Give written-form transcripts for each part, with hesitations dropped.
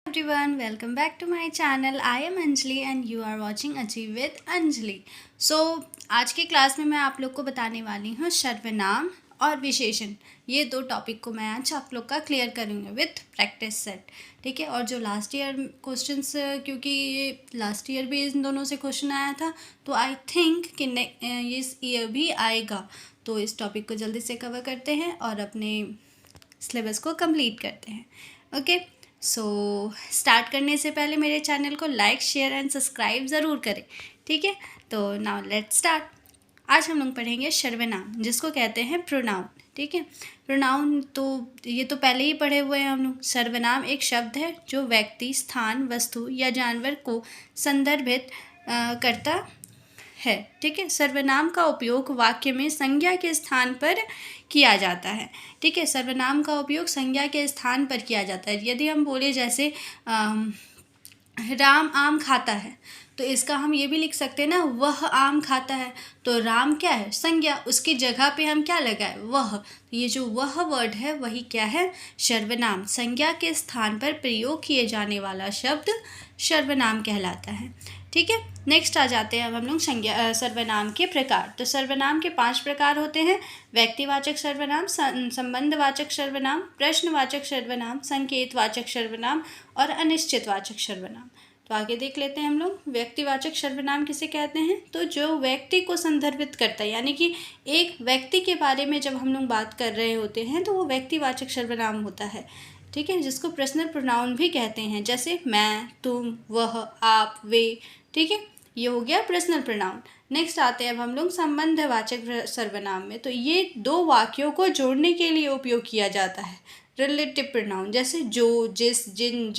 Everyone, welcome back to my channel. I am Anjali and you are watching Achieve with Anjali. So आज की class में मैं आप लोग को बताने वाली हूँ सर्वनाम और विशेषण। ये दो टॉपिक को मैं आज आप लोग का क्लियर करूँगी विथ प्रैक्टिस सेट। ठीक है, और जो लास्ट ईयर क्वेश्चंस, क्योंकि ये लास्ट ईयर भी इन दोनों से क्वेश्चन आया था, तो आई थिंक कि इस ईयर भी आएगा। तो इस टॉपिक को जल्दी से कवर करते हैं और अपने सिलेबस को कंप्लीट करते हैं। ओके, सो स्टार्ट करने से पहले मेरे चैनल को लाइक, शेयर एंड सब्सक्राइब ज़रूर करें। ठीक है, तो नाउ लेट्स स्टार्ट। आज हम लोग पढ़ेंगे सर्वनाम, जिसको कहते हैं प्रोनाउन। ठीक है, प्रोनाउन तो ये तो पहले ही पढ़े हुए हैं हम लोग। सर्वनाम एक शब्द है जो व्यक्ति, स्थान, वस्तु या जानवर को संदर्भित करता है। ठीक है, सर्वनाम का उपयोग वाक्य में संज्ञा के स्थान पर किया जाता है। ठीक है, सर्वनाम का उपयोग संज्ञा के स्थान पर किया जाता है। यदि हम बोले जैसे राम आम खाता है, तो इसका हम ये भी लिख सकते हैं ना, वह आम खाता है। तो राम क्या है? संज्ञा। उसकी जगह पे हम क्या लगाए? वह। तो ये जो वह वर्ड है वही क्या है? सर्वनाम। संज्ञा के स्थान पर प्रयोग किए जाने वाला शब्द सर्वनाम कहलाता है। ठीक है, नेक्स्ट आ जाते हैं अब हम लोग सर्वनाम के प्रकार। तो सर्वनाम के 5 प्रकार होते हैं: व्यक्तिवाचक सर्वनाम, संबंधवाचक सर्वनाम, प्रश्नवाचक सर्वनाम, संकेतवाचक सर्वनाम और अनिश्चितवाचक सर्वनाम। तो आगे देख लेते हैं हम लोग। व्यक्तिवाचक सर्वनाम किसे कहते हैं? तो जो व्यक्ति को संदर्भित करता है, यानी कि एक व्यक्ति के बारे में जब हम लोग बात कर रहे होते हैं तो वो व्यक्तिवाचक सर्वनाम होता है। ठीक है, जिसको पर्सनल प्रोनाउन भी कहते हैं, जैसे मैं, तुम, वह, आप, वे। ठीक है, ये हो गया पर्सनल प्रोनाउन। नेक्स्ट आते हैं अब हम लोग संबंधवाचक सर्वनाम में। तो ये दो वाक्यों को जोड़ने के लिए उपयोग किया जाता है। रिलेटिव प्रोनाउन जैसे जो, जिस, जिन,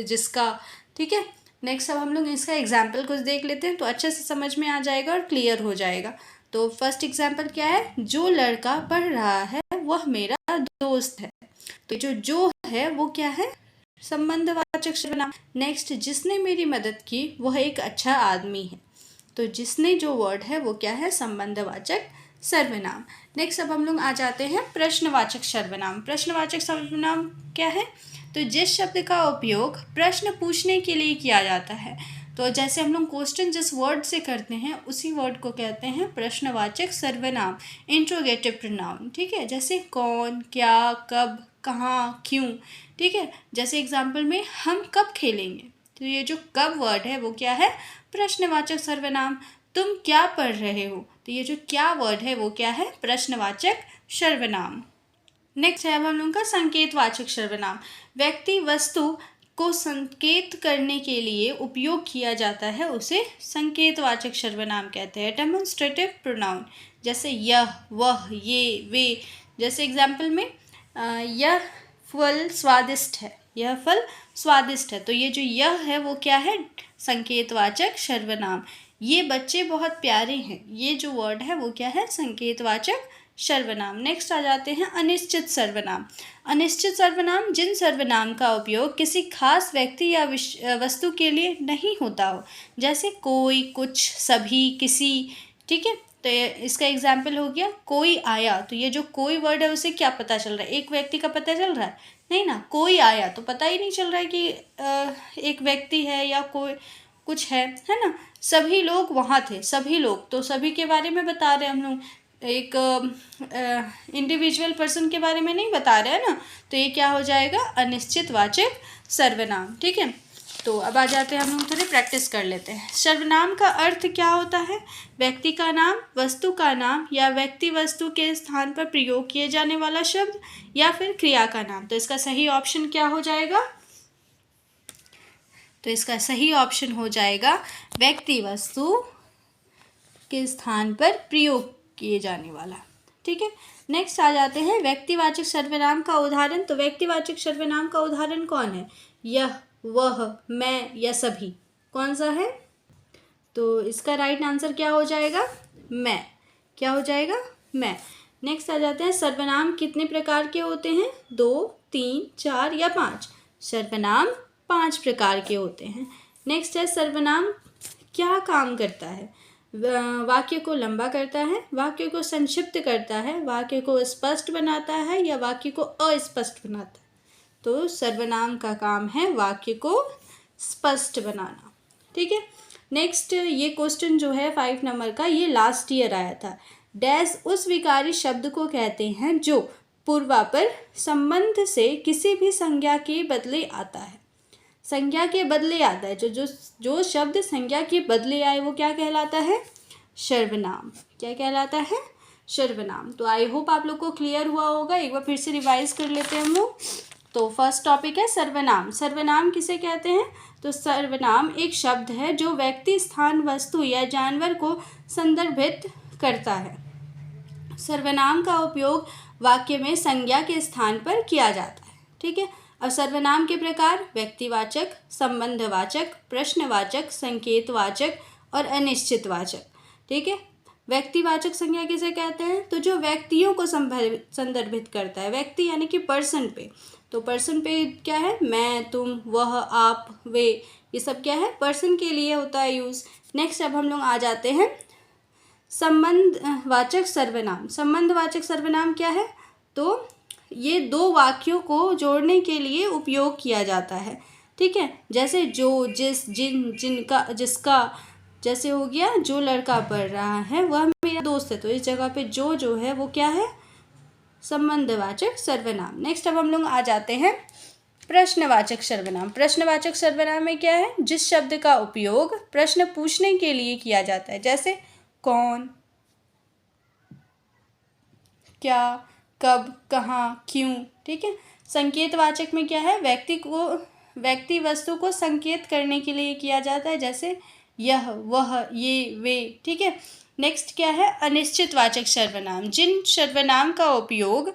जिसका। ठीक है, नेक्स्ट अब हम लोग इसका एग्जाम्पल कुछ देख लेते हैं तो अच्छे से समझ में आ जाएगा और क्लियर हो जाएगा। तो फर्स्ट एग्जाम्पल क्या है? जो लड़का पढ़ रहा है वह मेरा दोस्त है। तो जो है वो क्या है? संबंधवाचक सर्वनाम। नेक्स्ट, जिसने मेरी मदद की वह एक अच्छा आदमी है। तो जिसने जो वर्ड है वो क्या है? संबंधवाचक सर्वनाम। नेक्स्ट अब हम लोग आ जाते हैं प्रश्नवाचक सर्वनाम। प्रश्नवाचक सर्वनाम क्या है? तो जिस शब्द का उपयोग प्रश्न पूछने के लिए किया जाता है। तो जैसे हम लोग क्वेश्चन जिस वर्ड से करते हैं उसी वर्ड को कहते हैं प्रश्नवाचक सर्वनाम, इंट्रोगेटिव प्रोनाउन। ठीक है, जैसे कौन, क्या, कब, कहाँ, क्यों। ठीक है, जैसे एग्जाम्पल में हम कब खेलेंगे, तो ये जो कब वर्ड है वो क्या है? प्रश्नवाचक सर्वनाम। तुम क्या पढ़ रहे हो, तो ये जो क्या वर्ड है वो क्या है? प्रश्नवाचक सर्वनाम। नेक्स्ट है अब हम लोगों का संकेतवाचक सर्वनाम। व्यक्ति, वस्तु को संकेत करने के लिए उपयोग किया जाता है, उसे संकेतवाचक सर्वनाम कहते हैं। डेमोन्स्ट्रेटिव प्रोनाउन जैसे यह, वह, ये, वे। जैसे एग्जाम्पल में यह फल स्वादिष्ट है, यह फल स्वादिष्ट है। तो ये जो यह है वो क्या है? संकेतवाचक सर्वनाम। ये बच्चे बहुत प्यारे हैं, ये जो वर्ड है वो क्या है? संकेतवाचक सर्वनाम। नेक्स्ट आ जाते हैं अनिश्चित सर्वनाम। अनिश्चित सर्वनाम जिन सर्वनाम का उपयोग किसी खास व्यक्ति या वस्तु के लिए नहीं होता हो, जैसे कोई, कुछ, सभी, किसी। ठीक है, तो इसका एग्जाम्पल हो गया कोई आया। तो ये जो कोई वर्ड है उसे क्या पता चल रहा है? एक व्यक्ति का पता चल रहा है? नहीं ना, कोई आया तो पता ही नहीं चल रहा है कि एक व्यक्ति है या कोई कुछ है ना। सभी लोग वहाँ थे, सभी लोग, तो सभी के बारे में बता रहे हैं हम लोग, एक इंडिविजुअल पर्सन के बारे में नहीं बता रहे हैं ना। तो ये क्या हो जाएगा? अनिश्चितवाचक सर्वनाम। ठीक है, तो अब आ जाते हैं हम लोग थोड़ी प्रैक्टिस कर लेते हैं। सर्वनाम का अर्थ क्या होता है? व्यक्ति का नाम, वस्तु का नाम या व्यक्ति वस्तु के स्थान पर प्रयोग किए जाने वाला शब्द या फिर क्रिया का नाम। तो इसका सही ऑप्शन क्या हो जाएगा? तो इसका सही ऑप्शन हो जाएगा व्यक्ति वस्तु के स्थान पर प्रयोग किए जाने वाला। ठीक है, नेक्स्ट आ जाते हैं व्यक्तिवाचक सर्वनाम का उदाहरण। तो व्यक्तिवाचक सर्वनाम का उदाहरण कौन है? यह, वह, मैं या सभी। कौन सा है? तो इसका राइट आंसर क्या हो जाएगा? मैं। क्या हो जाएगा? मैं। नेक्स्ट आ जाते हैं सर्वनाम कितने प्रकार के होते हैं? 2, 3, 4 या 5। सर्वनाम 5 प्रकार के होते हैं। नेक्स्ट है सर्वनाम क्या काम करता है? वाक्य को लंबा करता है, वाक्य को संक्षिप्त करता है, वाक्य को स्पष्ट बनाता है या वाक्य को अस्पष्ट बनाता है। तो सर्वनाम का काम है वाक्य को स्पष्ट बनाना। ठीक है। नेक्स्ट ये क्वेश्चन जो है 5 नंबर का, ये लास्ट ईयर आया था। डैश उस विकारी शब्द को कहते हैं जो पूर्वापर संबंध से किसी भी संज्ञा के बदले आता है। संज्ञा के बदले आता है, जो शब्द संज्ञा के बदले आए वो क्या कहलाता है? सर्वनाम। क्या कहलाता है? सर्वनाम। तो आई होप आप लोग को क्लियर हुआ होगा। एक बार फिर से रिवाइज कर लेते हैं हम लोग। तो फर्स्ट टॉपिक है सर्वनाम। सर्वनाम किसे कहते हैं? तो सर्वनाम एक शब्द है जो व्यक्ति, स्थान, वस्तु या जानवर को संदर्भित करता है। सर्वनाम का उपयोग वाक्य में संज्ञा के स्थान पर किया जाता है। ठीक है। अब सर्वनाम के प्रकार: व्यक्तिवाचक, संबंधवाचक, प्रश्नवाचक, संकेतवाचक और अनिश्चितवाचक। ठीक है। व्यक्तिवाचक संज्ञा किसे कहते हैं? तो जो व्यक्तियों को संदर्भित करता है। व्यक्ति यानी कि पर्सन पे। तो पर्सन पे क्या है? मैं, तुम, वह, आप, वे, ये सब क्या है? पर्सन के लिए होता है यूज़। नेक्स्ट अब हम लोग आ जाते हैं संबंधवाचक सर्वनाम। संबंधवाचक सर्वनाम क्या है? तो ये दो वाक्यों को जोड़ने के लिए उपयोग किया जाता है। ठीक है। जैसे जो, जिस, जिन, जिनका, जिसका। जैसे हो गया जो लड़का पढ़ रहा है वह मेरा दोस्त है, तो इस जगह पे जो है वो क्या है? संबंधवाचक सर्वनाम। नेक्स्ट अब हम लोग आ जाते हैं प्रश्नवाचक सर्वनाम। प्रश्नवाचक सर्वनाम में क्या है? जिस शब्द का उपयोग प्रश्न पूछने के लिए किया जाता है। जैसे कौन, क्या, कब, कहाँ, क्यों। ठीक है। संकेतवाचक में क्या है? व्यक्ति वस्तु को संकेत करने के लिए किया जाता है। जैसे यह, वह, ये, वे। ठीक है। नेक्स्ट क्या है? अनिश्चितवाचक सर्वनाम। जिन सर्वनाम का उपयोग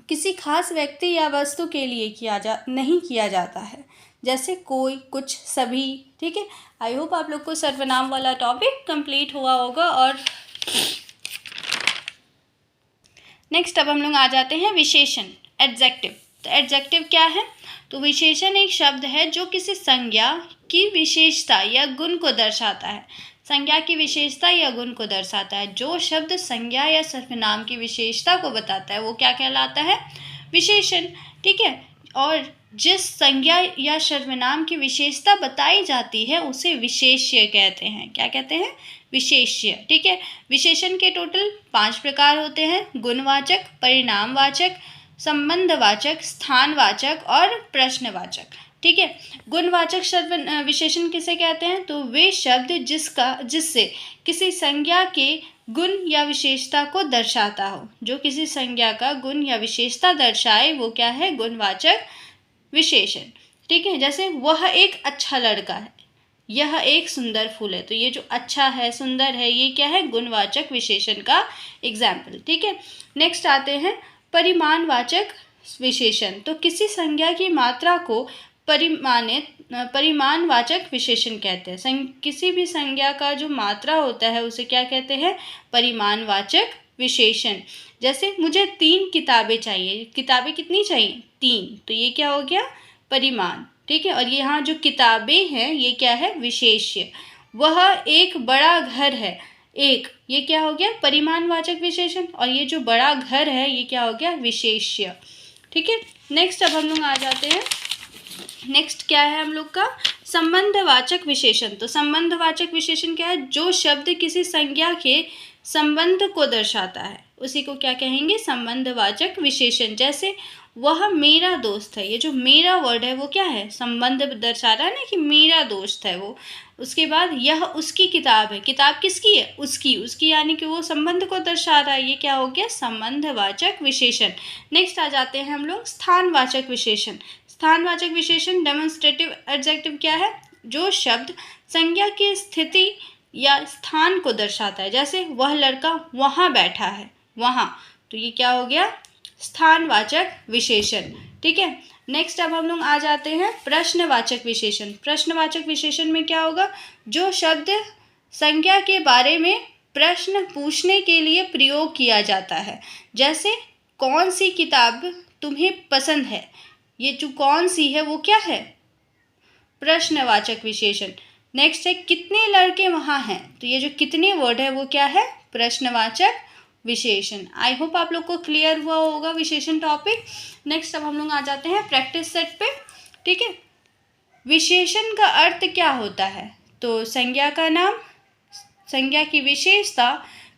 किसी खास व्यक्ति या वस्तु के लिए नहीं किया जाता है। जैसे कोई, कुछ, सभी। ठीक है। आई होप आप लोग को सर्वनाम वाला टॉपिक कंप्लीट हुआ होगा। और नेक्स्ट अब हम लोग आ जाते हैं विशेषण, एडजेक्टिव। तो एडजेक्टिव क्या है? तो विशेषण एक शब्द है जो किसी संज्ञा की विशेषता या गुण को दर्शाता है। संज्ञा की विशेषता या गुण को दर्शाता है। जो शब्द संज्ञा या सर्वनाम की विशेषता को बताता है वो क्या कहलाता है? विशेषण। ठीक है। और जिस संज्ञा या सर्वनाम की विशेषता बताई जाती है उसे विशेष्य कहते हैं। क्या कहते हैं? विशेष्य। ठीक है। विशेषण के टोटल 5 प्रकार होते हैं: गुणवाचक, परिणामवाचक, संबंधवाचक, स्थानवाचक और प्रश्नवाचक। ठीक है। गुणवाचक विशेषण किसे कहते हैं? तो वे शब्द जिससे किसी संज्ञा के गुण या विशेषता को दर्शाता हो। जो किसी संज्ञा का गुण या विशेषता दर्शाए वो क्या है? गुणवाचक विशेषण। ठीक है। जैसे वह एक अच्छा लड़का है, यह एक सुंदर फूल है। तो ये जो अच्छा है, सुंदर है, ये क्या है? गुणवाचक विशेषण का एग्जाम्पल। ठीक है। नेक्स्ट आते हैं परिमाणवाचक विशेषण। तो किसी संज्ञा की मात्रा को परिमाणवाचक विशेषण कहते हैं। किसी भी संज्ञा का जो मात्रा होता है उसे क्या कहते हैं? परिमाणवाचक विशेषण। जैसे मुझे 3 किताबें चाहिए। किताबें कितनी चाहिए? 3। तो ये क्या हो गया? परिमाण। ठीक है। और यहाँ जो किताबें हैं ये क्या है? विशेष्य। वह एक बड़ा घर है, एक, ये क्या हो गया? परिमाणवाचक विशेषण। और ये जो बड़ा घर है ये क्या हो गया? विशेष्य। ठीक है। नेक्स्ट अब हम लोग आ जाते हैं, नेक्स्ट क्या है हम लोग का? संबंधवाचक विशेषण। तो संबंधवाचक विशेषण क्या है? जो शब्द किसी संज्ञा के संबंध को दर्शाता है उसी को क्या कहेंगे? संबंधवाचक विशेषण। जैसे वह मेरा दोस्त है। ये जो मेरा वर्ड है वो क्या है? संबंध दर्शा रहा है ना कि मेरा दोस्त है वो। उसके बाद यह उसकी किताब है। किताब किसकी है? उसकी यानी कि वो संबंध को दर्शा रहा है। ये क्या हो गया? संबंधवाचक विशेषण। नेक्स्ट आ जाते हैं हम लोग स्थानवाचक विशेषण। स्थानवाचक विशेषण डेमोन्स्ट्रेटिव एडजेक्टिव क्या है? जो शब्द संज्ञा की स्थिति या स्थान को दर्शाता है। जैसे वह लड़का वहाँ बैठा है, वहाँ। तो ये क्या हो गया? स्थानवाचक विशेषण। ठीक है। नेक्स्ट अब हम लोग आ जाते हैं प्रश्नवाचक विशेषण। प्रश्नवाचक विशेषण में क्या होगा? जो शब्द संज्ञा के बारे में प्रश्न पूछने के लिए प्रयोग किया जाता है। जैसे कौन सी किताब तुम्हें पसंद है? ये जो कौन सी है वो क्या है? प्रश्नवाचक विशेषण। नेक्स्ट है कितने लड़के वहाँ हैं? तो ये जो कितने वर्ड है वो क्या है? प्रश्नवाचक विशेषण। आई होप आप लोग को क्लियर हुआ होगा विशेषण टॉपिक। नेक्स्ट अब हम लोग आ जाते हैं प्रैक्टिस सेट पे। ठीक है, विशेषण का अर्थ क्या होता है? तो संज्ञा का नाम, संज्ञा की विशेषता,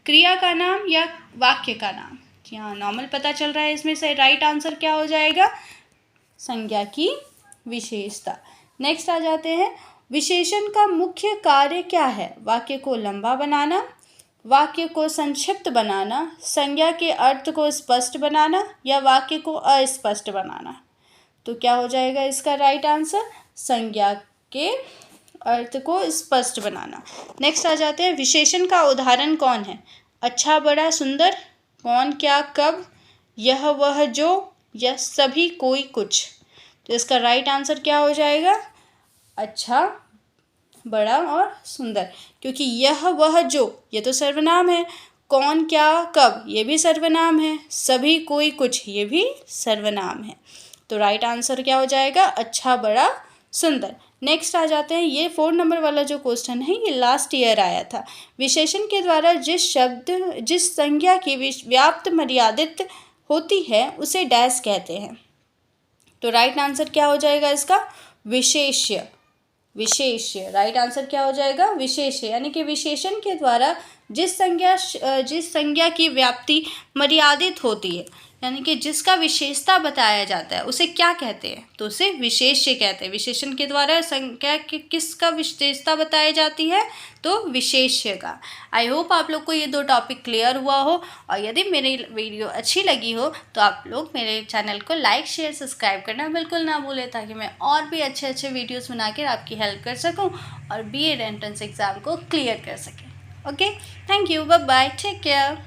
क्रिया का नाम या वाक्य का नाम। यहाँ नॉर्मल पता चल रहा है, इसमें से राइट आंसर क्या हो जाएगा? संज्ञा की विशेषता। नेक्स्ट आ जाते हैं, विशेषण का मुख्य कार्य क्या है? वाक्य को लंबा बनाना, वाक्य को संक्षिप्त बनाना, संज्ञा के अर्थ को स्पष्ट बनाना या वाक्य को अस्पष्ट बनाना। तो क्या हो जाएगा इसका राइट आंसर? संज्ञा के अर्थ को स्पष्ट बनाना। नेक्स्ट आ जाते हैं, विशेषण का उदाहरण कौन है? अच्छा, बड़ा, सुंदर, कौन, क्या, कब, यह, वह, जो या सभी, कोई, कुछ। तो इसका राइट आंसर क्या हो जाएगा? अच्छा, बड़ा और सुंदर, क्योंकि यह, वह, जो ये तो सर्वनाम है, कौन, क्या, कब ये भी सर्वनाम है, सभी, कोई, कुछ ये भी सर्वनाम है। तो राइट आंसर क्या हो जाएगा? अच्छा, बड़ा, सुंदर। नेक्स्ट आ जाते हैं, ये 4 नंबर वाला जो क्वेश्चन है ये लास्ट ईयर आया था। विशेषण के द्वारा जिस संज्ञा की व्याप्त मर्यादित होती है उसे डैश कहते हैं। तो राइट आंसर क्या हो जाएगा इसका? विशेष्य। विशेष्य, राइट आंसर क्या हो जाएगा? विशेष्य, यानी कि विशेषण के द्वारा जिस संज्ञा की व्याप्ति मर्यादित होती है, यानी कि जिसका विशेषता बताया जाता है उसे क्या कहते हैं? तो उसे विशेष्य कहते हैं। विशेषण के द्वारा संज्ञा की किसका विशेषता बताई जाती है? तो विशेष्य का। आई होप आप लोग को ये 2 टॉपिक क्लियर हुआ हो, और यदि मेरी वीडियो अच्छी लगी हो तो आप लोग मेरे चैनल को लाइक, शेयर, सब्सक्राइब करना बिल्कुल ना भूलें, ताकि मैं और भी अच्छे अच्छे वीडियोज़ बनाकर आपकी हेल्प कर सकूँ और BEd एंट्रेंस एग्ज़ाम को क्लियर कर सकें। Okay, thank you, bye bye, take care.